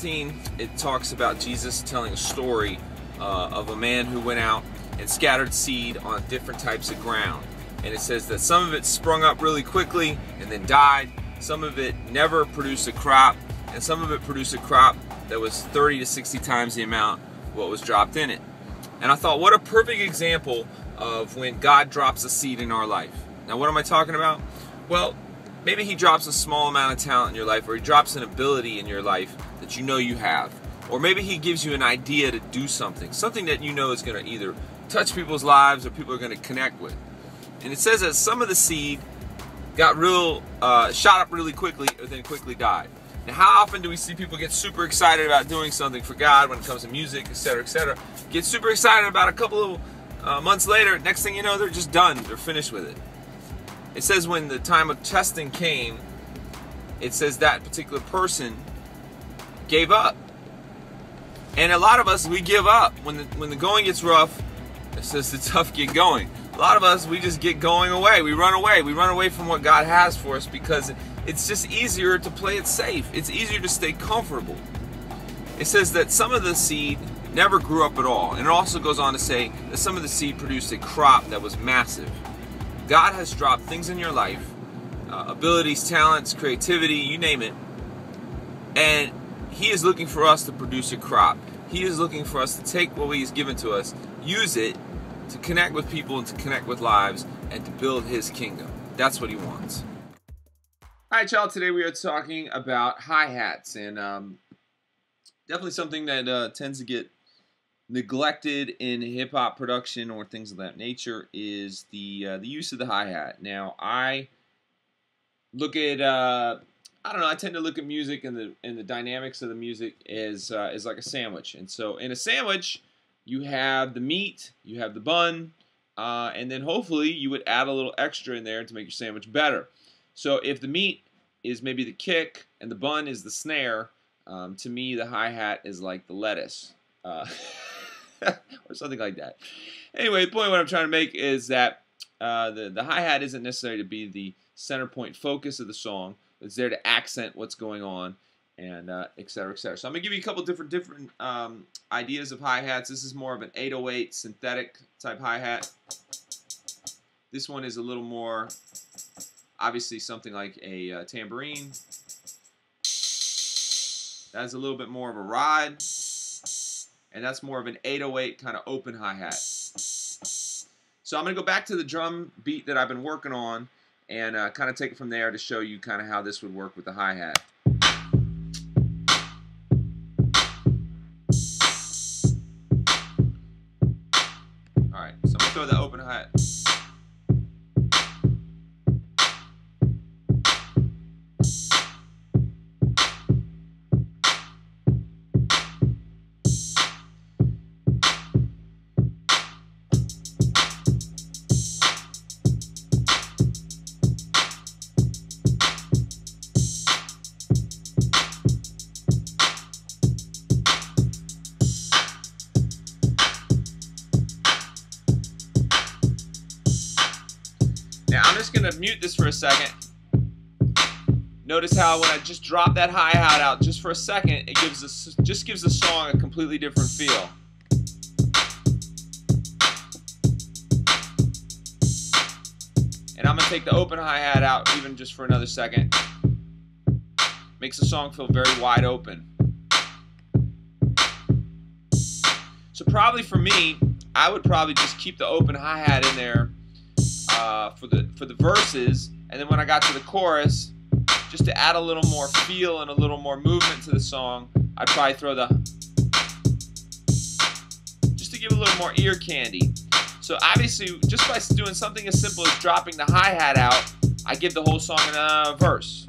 15, it talks about Jesus telling a story of a man who went out and scattered seed on different types of ground. And it says that some of it sprung up really quickly and then died. Some of it never produced a crop, and some of it produced a crop that was 30 to 60 times the amount what was dropped in it. And I thought, what a perfect example of when God drops a seed in our life. Now, what am I talking about? Well, maybe He drops a small amount of talent in your life, or He drops an ability in your life that you know you have. Or maybe He gives you an idea to do something that you know is going to either touch people's lives or people are going to connect with. And it says that some of the seed got shot up really quickly, and then quickly died. Now, how often do we see people get super excited about doing something for God when it comes to music, etc., etc.? Get super excited about a couple of months later, next thing you know, they're just done. They're finished with it. It says when the time of testing came, it says that particular person gave up. And a lot of us, we give up. When the going gets rough, it says the tough get going. A lot of us, we just get going away. We run away. We run away from what God has for us because it's just easier to play it safe. It's easier to stay comfortable. It says that some of the seed never grew up at all. And it also goes on to say that some of the seed produced a crop that was massive. God has dropped things in your life, abilities, talents, creativity, you name it, and He is looking for us to produce a crop. He is looking for us to take what He's given to us, use it to connect with people and to connect with lives and to build His kingdom. That's what He wants. All right, y'all, today we are talking about hi-hats, and definitely something that tends to get neglected in hip-hop production or things of that nature is the use of the hi-hat. Now, I look at I don't know, I tend to look at music and the dynamics of the music as like a sandwich. And so in a sandwich, you have the meat, you have the bun, and then hopefully you would add a little extra in there to make your sandwich better. So if the meat is maybe the kick and the bun is the snare, to me the hi-hat is like the lettuce. Or something like that. Anyway, the point what I'm trying to make is that the hi-hat isn't necessary to be the center point focus of the song. It's there to accent what's going on, and etc., etc. So I'm going to give you a couple different ideas of hi-hats. This is more of an 808 synthetic type hi-hat. This one is a little more, obviously, something like a tambourine. That's a little bit more of a ride. And that's more of an 808 kind of open hi-hat. So I'm going to go back to the drum beat that I've been working on and kind of take it from there to show you kind of how this would work with the hi-hat. Alright, so I'm going to throw that open hi-hat. Now I'm just going to mute this for a second. Notice how when I just drop that hi-hat out just for a second, it just gives the song a completely different feel. And I'm going to take the open hi-hat out even just for another second. Makes the song feel very wide open. So probably for me, I would probably just keep the open hi-hat in there for the verses, and then when I got to the chorus, just to add a little more feel and a little more movement to the song, I'd probably throw just to give a little more ear candy. So obviously, just by doing something as simple as dropping the hi-hat out, I give the whole song a verse.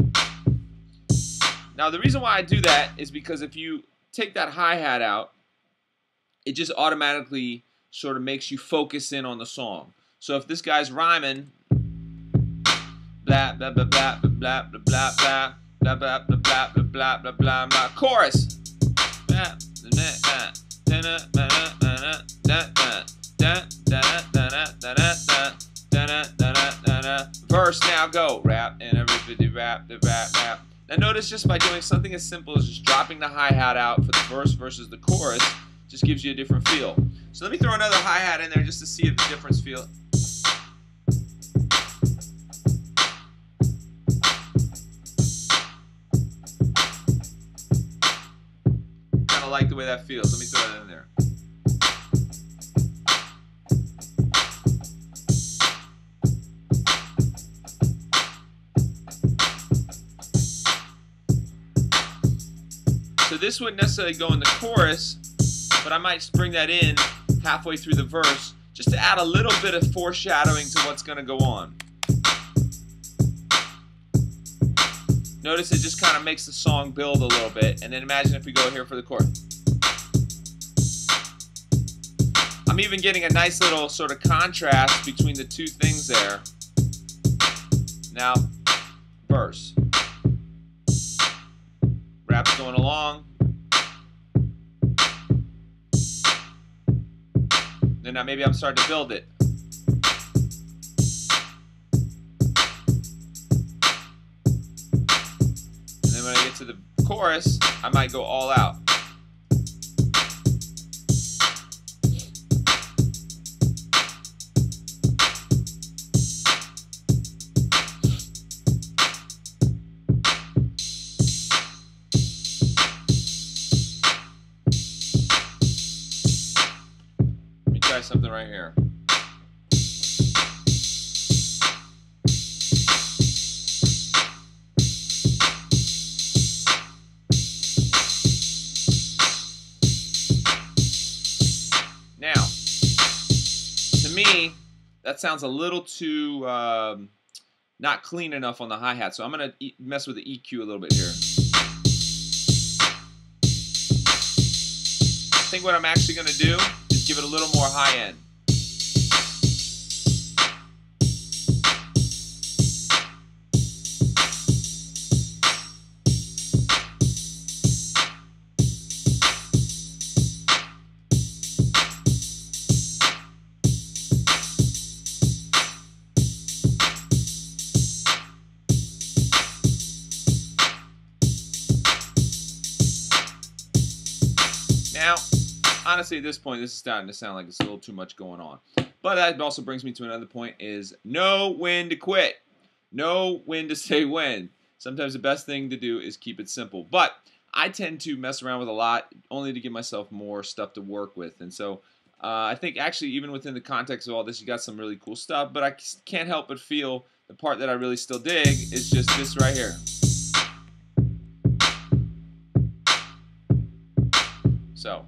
Now the reason why I do that is because if you take that hi-hat out, it just automatically sort of makes you focus in on the song. So if this guy's rhyming, blah blah blah blah blah blah blah blah blah blah blah blah blah blah blah blah, chorus. Verse, now go. Rap and everybody rap the rap rap. Now notice just by doing something as simple as just dropping the hi-hat out for the verse versus the chorus, just gives you a different feel. So let me throw another hi-hat in there just to see if the difference feel. Kind of like the way that feels. Let me throw that in there. So this wouldn't necessarily go in the chorus, but I might bring that in halfway through the verse just to add a little bit of foreshadowing to what's going to go on. Notice it just kind of makes the song build a little bit, and then imagine if we go here for the chorus. I'm even getting a nice little sort of contrast between the two things there. Now, verse. Rap's going along. Then now maybe I'm starting to build it. And then when I get to the chorus, I might go all out. Try something right here. Now, to me, that sounds a little too not clean enough on the hi-hat, so I'm going to mess with the EQ a little bit here. I think what I'm actually going to do is give it a little more high end. Now, honestly, at this point, this is starting to sound like it's a little too much going on. But that also brings me to another point, is know when to quit. Know when to say when. Sometimes the best thing to do is keep it simple. But I tend to mess around with a lot only to give myself more stuff to work with. And so I think actually even within the context of all this, you got some really cool stuff. But I can't help but feel the part that I really still dig is just this right here. So.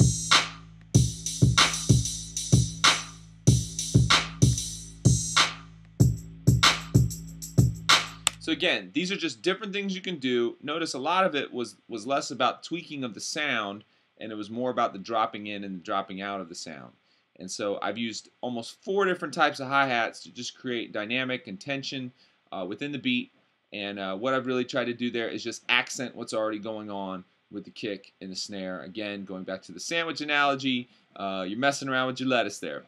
So again, these are just different things you can do. Notice a lot of it was less about tweaking of the sound, and it was more about the dropping in and the dropping out of the sound. And so I've used almost 4 different types of hi-hats to just create dynamic and tension within the beat. And what I've really tried to do there is just accent what's already going on with the kick and the snare. Again, going back to the sandwich analogy, you're messing around with your lettuce there.